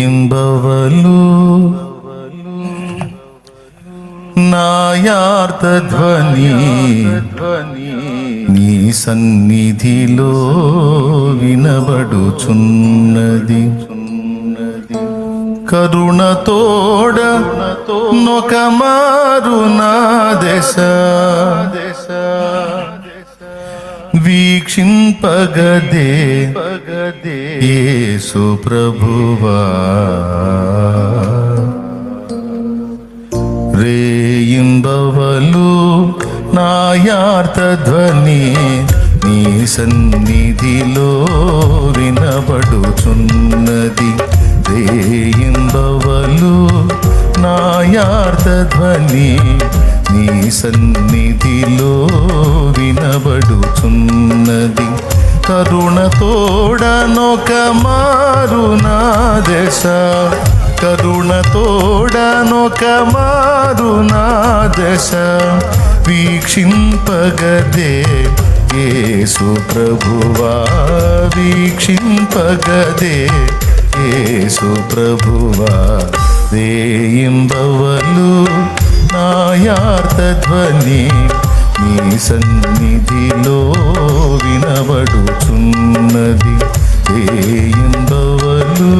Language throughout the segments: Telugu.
రేయింబవలు నాయార్తధ్వని నీ సన్నిధిలో వినబడుచున్నది. కరుణతోడ నొకమారు నా దశ వీక్షింపగదే యేసు ప్రభువా. రేయింబవలు నాయార్తధ్వని నీ సన్నిధిలో వినబడుచున్నది. రేయింబవలు నాయార్తధ్వని నీ సన్నిధిలో వినబడుచున్నది. కరుణతోడనొకమారు నా దశ కరుణతోడనొకమారు నా దశ వీక్షింపగదే యేసు ప్రభువా. వీక్షింపగదే యేసు ప్రభువా. రేయింబవలు నాయార్తధ్వని నీ సన్నిధిలో వినబడుచున్నది. రేయింబవలు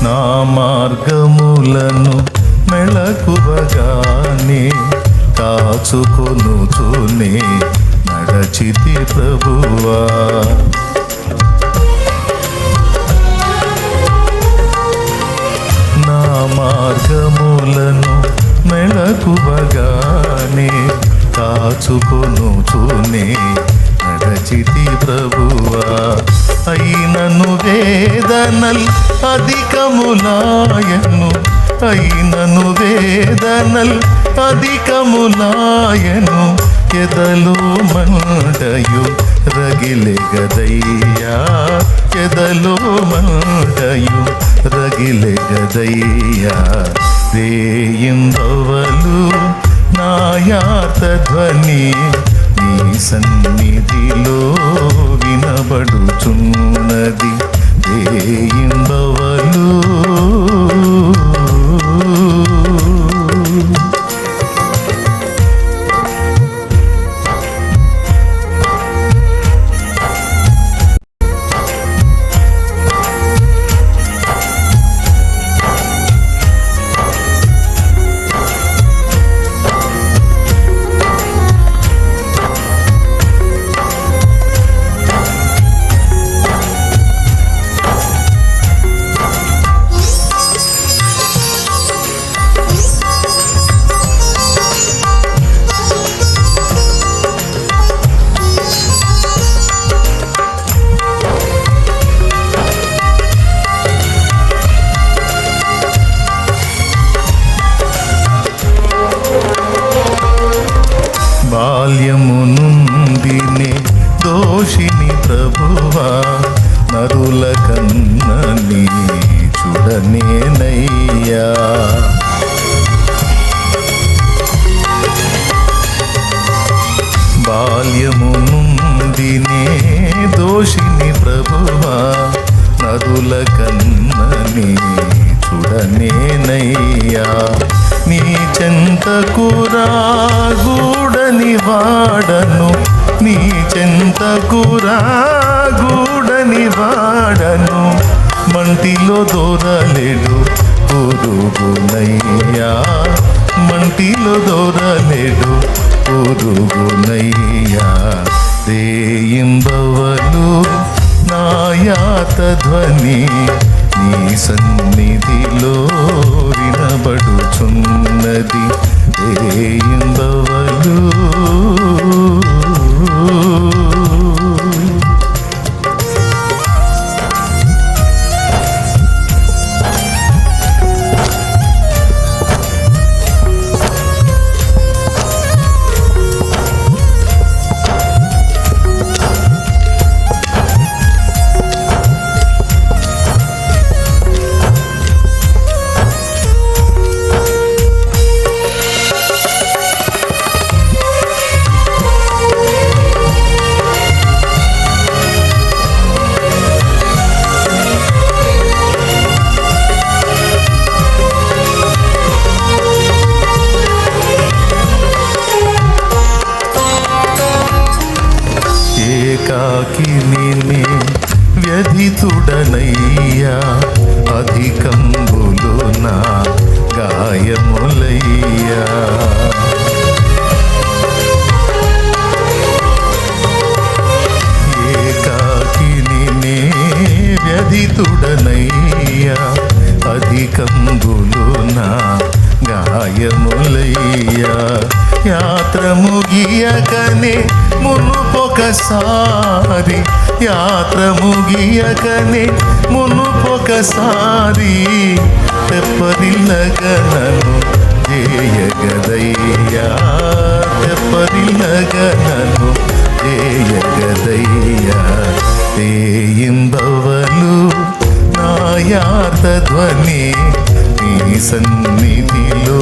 నా మార్గములను మెళకువగానే కాచుకొనుచునే నడచితి ప్రభువా. నా మార్గములను మెళకువగానే కాచుకొనుచునే నడచితి ప్రభువా. అయినను వేదనల్ అధికములాయను అయినను వేదనల్ అధికములాయను ఎదలో మంటయు రగిలెగదయ్యా. ఎదలో మంటయు రగిలెగదయ్యా. రేయింబవలు నాయార్తధ్వని నీ సన్నిధిలో వినబడుచున్నది. రేయింబవలు బాల్యము నుండినే దోషిని ప్రభువా. నరుల కన్నని చూడనేనయ్యా. బాల్యము నుండినే దోషిని ప్రభువా. నరుల కన్నని చూడనేనయ్యా. నీ చెంతకు రాగూడని వాడను నీ చెంతకు రాగూడని వాడను. మంటిలో దొరలేడు పురుగునయ్యా. మంటిలో దొరలేడు పురుగునయ్యా. రేయింబవలు నాయార్తధ్వని నీ సన్నిధిలో చూడనయ్యా అధికంబులు నా గాయములయ్యా యాత్ర ముగియకనే మునుపొకసారి యాత్ర ముగియకనే మునుపొకసారి తెప్పరిల్లగనను జేయగదయ్యా తెప్పరిల్లగనను జేయగదయ్యా తేయింబవలు నాయార్త ధ్వని నీ సన్నిధిలో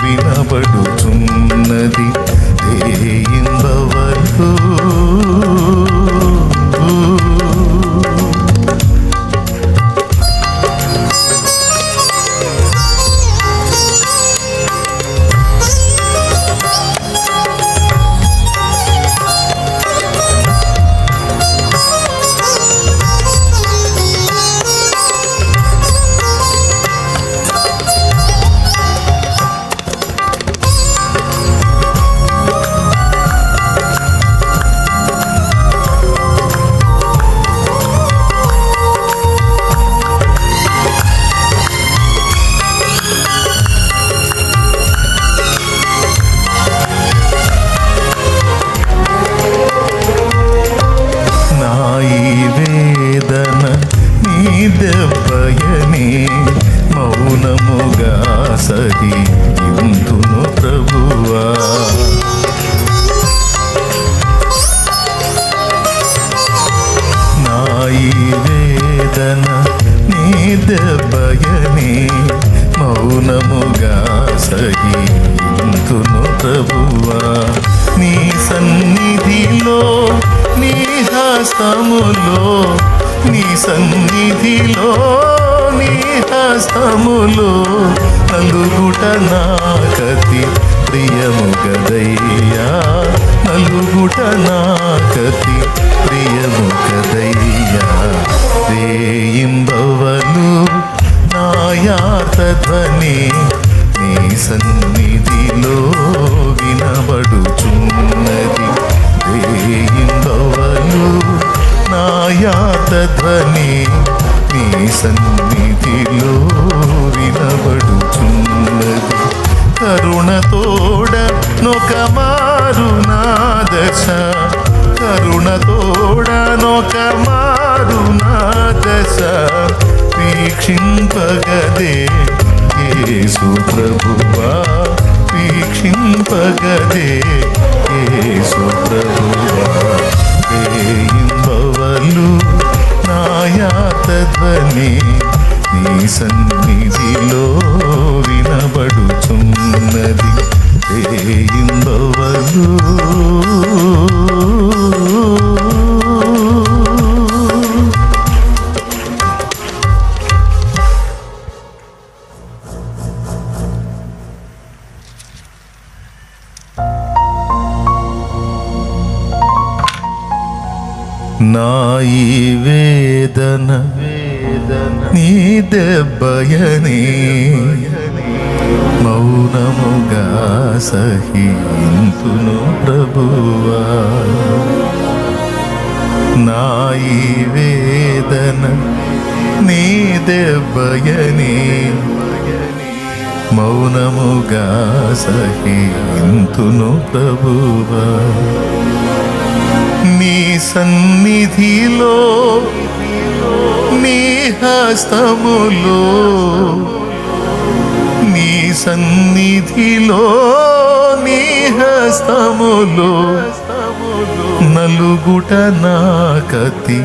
వినబడుచున్నది తేయింబవలు దెబ్బయనే మౌనముగా సహింతును ప్రభువా నా ఈ వేదన నీ దెబ్బయనే మౌనముగా సహింతును ప్రభువా నీ సన్నిధిలో నీ హస్తములో నీ సన్నిధిలో నీ హస్తములో నలుగుట నాకతి ప్రియము గదయ్యా నలుగుట నాకతి ప్రియము గదయ్యా రేయింబవలు నాయార్త ధ్వని నీ సన్నిధిలో వినబడుచున్నది రేయింబవలు నాయాత ధ్వని నీ సన్నిధిలో వినబడుచున్నది కరుణతోడ నొకమారు నా దశ కరుణతోడ నొకమారు నా దశ వీక్షింపగదే యేసు ప్రభువా వీక్షింపగదే యేసు ప్రభువా రేయింబవలు నాయాత ధ్వని నీ సన్నిధిలో వినబడుచున్నది రేయింబవలు నా ఈ వేదన నీ దెబ్బయనే మౌనముగా సహింతును ప్రభువా నా ఈ వేదన నీ దెబ్బయనే మౌనముగా సహింతును ప్రభువా నీ సన్నిధిలో నీ హస్తములో నీ సన్నిధిలో నీ హస్తములో నలుగుట నాకతి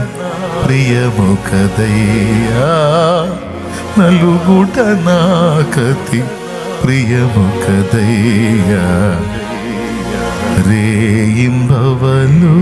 ప్రియము కదయ్యా నలుగుట నాకతి ప్రియము కదయ్యా రేయింబవలు